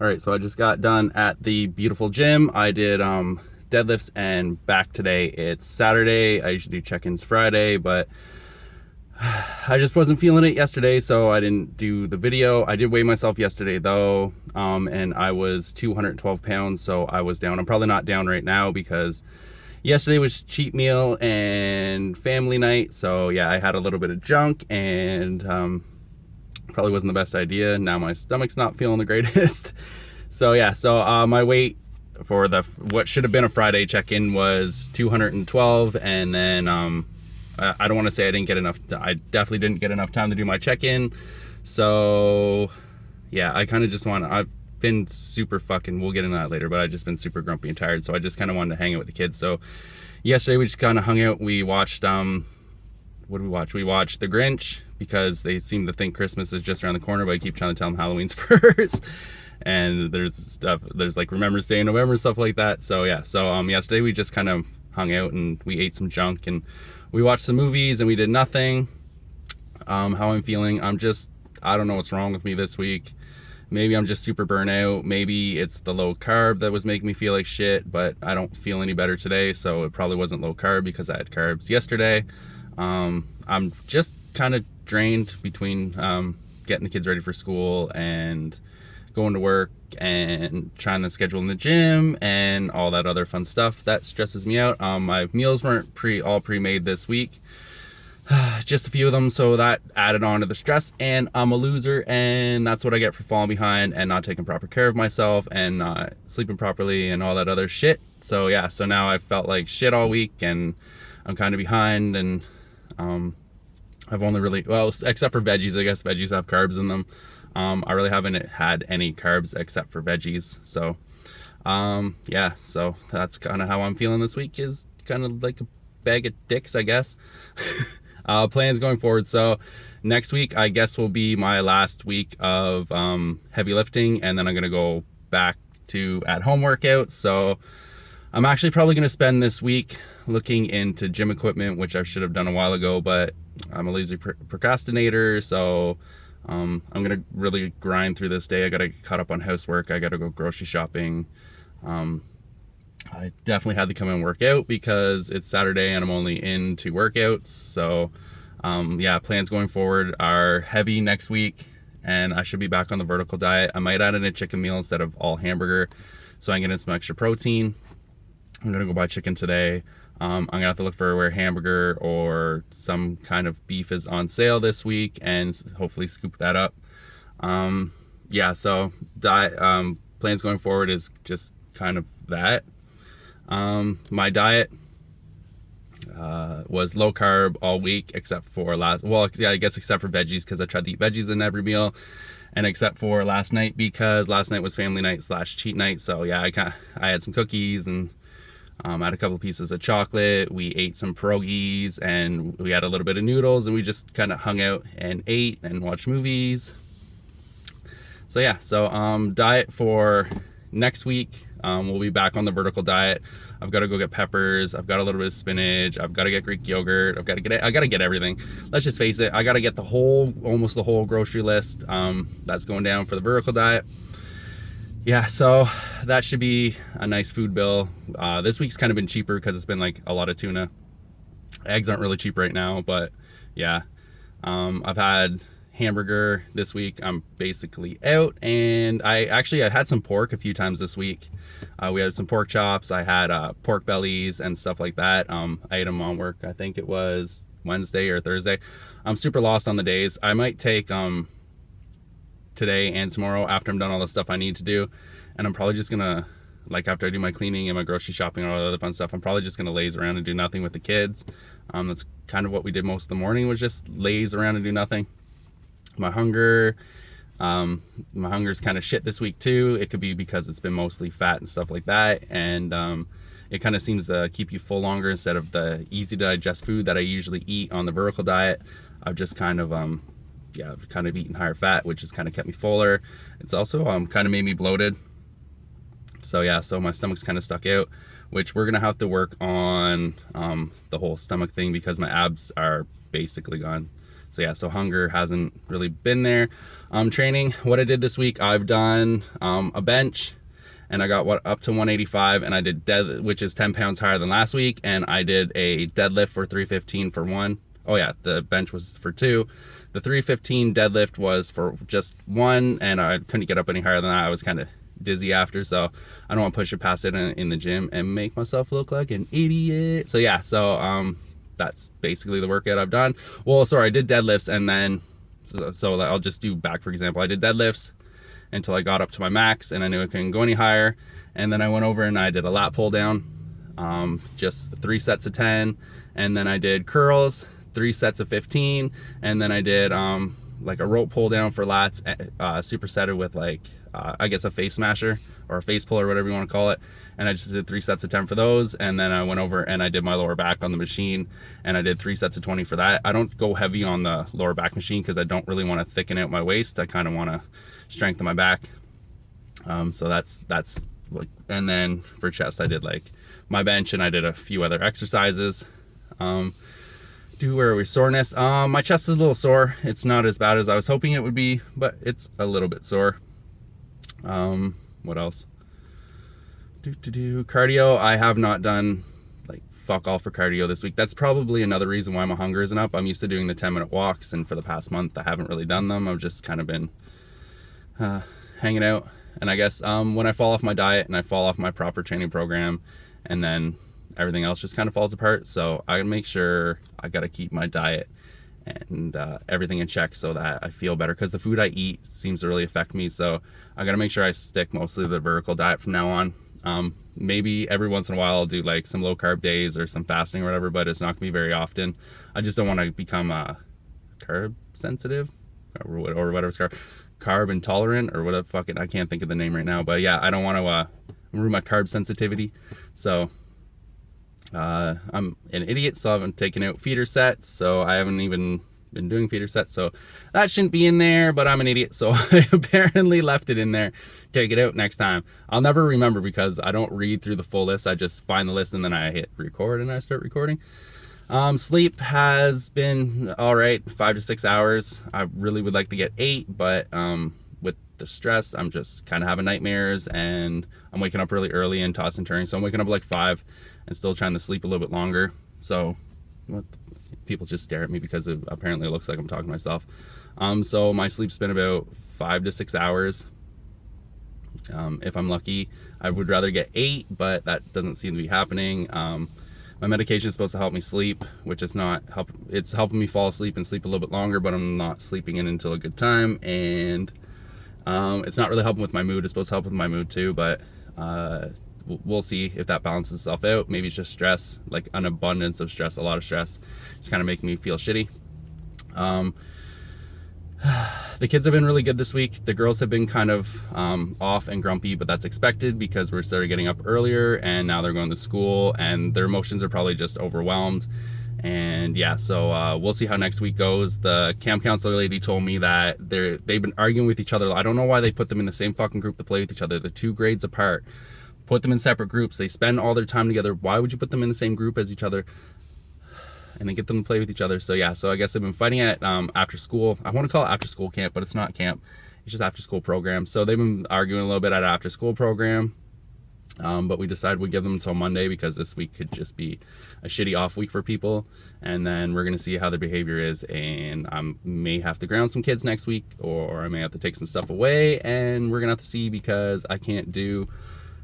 All right, so I just got done at the beautiful gym. I did deadlifts and back today. It's Saturday. I usually do check-ins Friday, but I just wasn't feeling it yesterday, so I didn't do the video. I did weigh myself yesterday though, and I was 212 pounds, so I was down. I'm probably not down right now because yesterday was cheat meal and family night, so yeah, I had a little bit of junk and probably wasn't the best idea. Now my stomach's not feeling the greatest. So yeah, so my weight for the what should have been a Friday check-in was 212, and then I don't want to say I didn't get enough. I definitely didn't get enough time to do my check-in. So yeah, I kind of just want. I've been super fucking. We'll get into that later, but I've just been super grumpy and tired. So I just kind of wanted to hang out with the kids. So yesterday we just kind of hung out. We watched what did we watch? We watched The Grinch because they seem to think Christmas is just around the corner, but I keep trying to tell them Halloween's first. And there's stuff, there's like Remembrance Day in November, stuff like that. So yeah, so yesterday we just kind of hung out and we ate some junk and we watched some movies and we did nothing. How I'm feeling, I don't know what's wrong with me this week. Maybe I'm just super burnt out. Maybe it's the low carb that was making me feel like shit, but I don't feel any better today, so it probably wasn't low carb because I had carbs yesterday. I'm just kind of drained between getting the kids ready for school and going to work and trying to schedule in the gym and all that other fun stuff that stresses me out. My meals weren't all pre-made this week, just a few of them, so that added on to the stress, and I'm a loser, and that's what I get for falling behind and not taking proper care of myself and not sleeping properly and all that other shit. So yeah, so now I felt like shit all week and I'm kind of behind, and I've only really, well, except for veggies, I guess veggies have carbs in them. I really haven't had any carbs except for veggies. So yeah, so that's kind of how I'm feeling this week, is kind of like a bag of dicks, I guess. Plans going forward. So next week, I guess, will be my last week of heavy lifting, and then I'm going to go back to at-home workouts. So I'm actually probably going to spend this week looking into gym equipment, which I should have done a while ago, but I'm a lazy procrastinator, so I'm gonna really grind through this day. I gotta get caught up on housework. I gotta go grocery shopping. I definitely had to come and work out because it's Saturday and I'm only in 2 workouts. So yeah, plans going forward are heavy next week, and I should be back on the vertical diet. I might add in a chicken meal instead of all hamburger, so I can get in some extra protein. I'm gonna go buy chicken today. I'm gonna have to look for where hamburger or some kind of beef is on sale this week and hopefully scoop that up. Yeah, so diet plans going forward is just kind of that. My diet was low carb all week except for I guess except for veggies, because I tried to eat veggies in every meal, and except for last night because last night was family night / cheat night. So yeah, I had some cookies and I had a couple pieces of chocolate. We ate some pierogies and we had a little bit of noodles, and we just kind of hung out and ate and watched movies. So yeah, so diet for next week, we'll be back on the vertical diet. I've got to go get peppers. I've got a little bit of spinach. I've got to get Greek yogurt. I got to get everything. Let's just face it, I got to get almost the whole grocery list that's going down for the vertical diet. Yeah, so that should be a nice food bill. This week's kind of been cheaper because it's been like a lot of tuna. Eggs aren't really cheap right now, but yeah. I've had hamburger this week. I'm basically out, and I had some pork a few times this week. We had some pork chops. I had pork bellies and stuff like that. I ate them on work. I think it was Wednesday or Thursday. I'm super lost on the days. I might take today and tomorrow after I'm done all the stuff I need to do, and I'm probably just gonna, like, after I do my cleaning and my grocery shopping and all the other fun stuff, I'm probably just gonna laze around and do nothing with the kids. That's kind of what we did most of the morning, was just laze around and do nothing. My hunger is kind of shit this week too. It could be because it's been mostly fat and stuff like that, and it kind of seems to keep you full longer instead of the easy to digest food that I usually eat on the vertical diet. I've just kind of eaten higher fat, which has kind of kept me fuller. It's also kind of made me bloated. So yeah, so my stomach's kind of stuck out, which we're gonna have to work on the whole stomach thing because my abs are basically gone. So yeah, so hunger hasn't really been there. Training, what I did this week, I've done a bench, and I got up to 185, and I did dead, which is 10 pounds higher than last week, and I did a deadlift for 315 for 1. Oh yeah, the bench was for 2. The 315 deadlift was for just 1, and I couldn't get up any higher than that. I was kind of dizzy after, so I don't want to push it past it in the gym and make myself look like an idiot. So yeah, so that's basically the workout I've done. Well, sorry, I did deadlifts, and then so I'll just do back, for example. I did deadlifts until I got up to my max, and I knew I couldn't go any higher, and then I went over and I did a lat pull down, just 3 sets of 10, and then I did curls, 3 sets of 15, and then I did like a rope pull down for lats, supersetted with like I guess a face smasher or a face pull or whatever you want to call it, and I just did 3 sets of 10 for those, and then I went over and I did my lower back on the machine, and I did 3 sets of 20 for that. I don't go heavy on the lower back machine because I don't really want to thicken out my waist. I kind of want to strengthen my back. So that's like, and then for chest I did like my bench, and I did a few other exercises. Where are we? Soreness. My chest is a little sore. It's not as bad as I was hoping it would be, but it's a little bit sore. What else? Cardio. I have not done like fuck all for cardio this week. That's probably another reason why my hunger isn't up. I'm used to doing the 10-minute walks, and for the past month I haven't really done them. I've just kind of been hanging out, and I guess when I fall off my diet and I fall off my proper training program, and then everything else just kind of falls apart. So I make sure I got to keep my diet and everything in check so that I feel better, because the food I eat seems to really affect me. So I got to make sure I stick mostly to the vertical diet from now on. Maybe every once in a while I'll do like some low carb days or some fasting or whatever, but it's not gonna be very often. I just don't want to become carb sensitive or whatever's carb intolerant or whatever. Fucking, I can't think of the name right now, but yeah, I don't want to ruin my carb sensitivity. So I'm an idiot, so I haven't taken out feeder sets, so I haven't even been doing feeder sets, so that shouldn't be in there, but I'm an idiot, so I apparently left it in there. Take it out next time. I'll never remember because I don't read through the full list. I just find the list and then I hit record and I start recording. Sleep has been all right, 5 to 6 hours. I really would like to get 8, but with the stress, I'm just kind of having nightmares, and I'm waking up really early and tossing and turning. So I'm waking up like 5 and still trying to sleep a little bit longer. So people just stare at me because apparently it looks like I'm talking to myself. So my sleep's been about 5 to 6 hours. If I'm lucky, I would rather get 8, but that doesn't seem to be happening. My medication is supposed to help me sleep, which is not it's helping me fall asleep and sleep a little bit longer, but I'm not sleeping in until a good time, and it's not really helping with my mood. It's supposed to help with my mood too, but we'll see if that balances itself out. Maybe it's just stress, like an abundance of stress, a lot of stress, just kind of making me feel shitty. The kids have been really good this week. The girls have been kind of off and grumpy, but that's expected because we started getting up earlier, and now they're going to school, and their emotions are probably just overwhelmed. And yeah, so we'll see how next week goes. The camp counselor lady told me that they've been arguing with each other. I don't know why they put them in the same fucking group to play with each other. They're 2 grades apart. Put them in separate groups. They spend all their time together. Why would you put them in the same group as each other and then get them to play with each other? So yeah, so I guess they've been fighting at after school. I want to call it after school camp, but it's not camp. It's just after school program. So they've been arguing a little bit at after school program. But we decided we'd give them until Monday because this week could just be a shitty off week for people. And then we're going to see how their behavior is. And I may have to ground some kids next week, or I may have to take some stuff away. And we're going to have to see, because I can't do,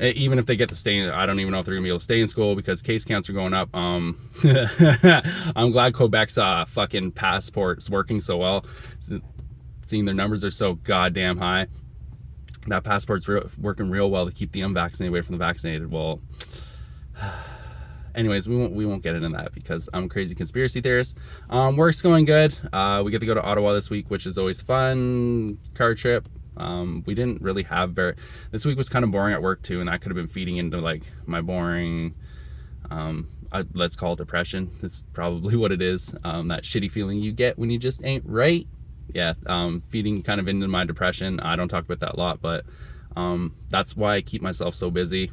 even if they get to stay, I don't even know if they're going to be able to stay in school because case counts are going up. I'm glad Quebec's fucking passport's working so well. Seeing their numbers are so goddamn high. That passport's working real well to keep the unvaccinated away from the vaccinated. Well, anyways, we won't get into that because I'm a crazy conspiracy theorist. Work's going good. We get to go to Ottawa this week, which is always fun. Car trip. We didn't really have this week was kind of boring at work too, and that could have been feeding into like my boring, let's call it depression. That's probably what it is. That shitty feeling you get when you just ain't right. Yeah, feeding kind of into my depression. I don't talk about that a lot, but that's why I keep myself so busy.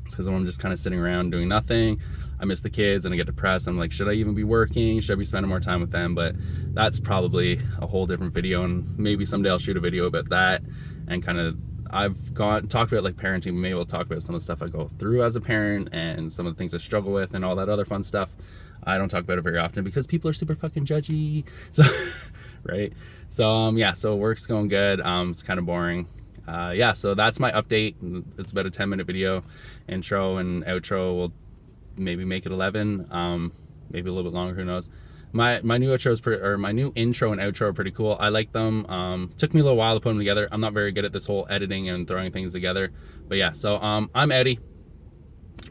It's because when I'm just kind of sitting around doing nothing, I miss the kids and I get depressed. I'm like, should I even be working? Should I be spending more time with them? But that's probably a whole different video, and maybe someday I'll shoot a video about that and kind of, I've talked about like parenting. Maybe we'll talk about some of the stuff I go through as a parent and some of the things I struggle with and all that other fun stuff. I don't talk about it very often because people are super fucking judgy. So, right? So, yeah, so work's going good. It's kind of boring. Yeah, so that's my update. It's about a 10-minute video. Intro and outro will maybe make it 11. Maybe a little bit longer, who knows. My new my new intro and outro are pretty cool. I like them. Took me a little while to put them together. I'm not very good at this whole editing and throwing things together. But yeah, so I'm Eddie.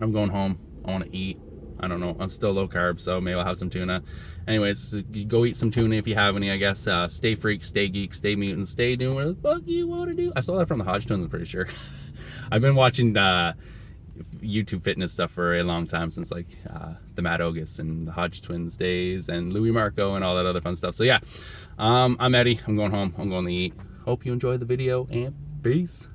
I'm going home. I want to eat. I don't know. I'm still low carb, so maybe I'll have some tuna. Anyways, go eat some tuna if you have any, I guess. Stay freak, stay geek, stay mutant, stay doing what the fuck you want to do. I saw that from the Hodge Twins, I'm pretty sure. I've been watching YouTube fitness stuff for a long time, since like the Matt Ogus and the Hodge Twins days and Louis Marco and all that other fun stuff. So yeah, I'm Eddie. I'm going home. I'm going to eat. Hope you enjoyed the video, and peace.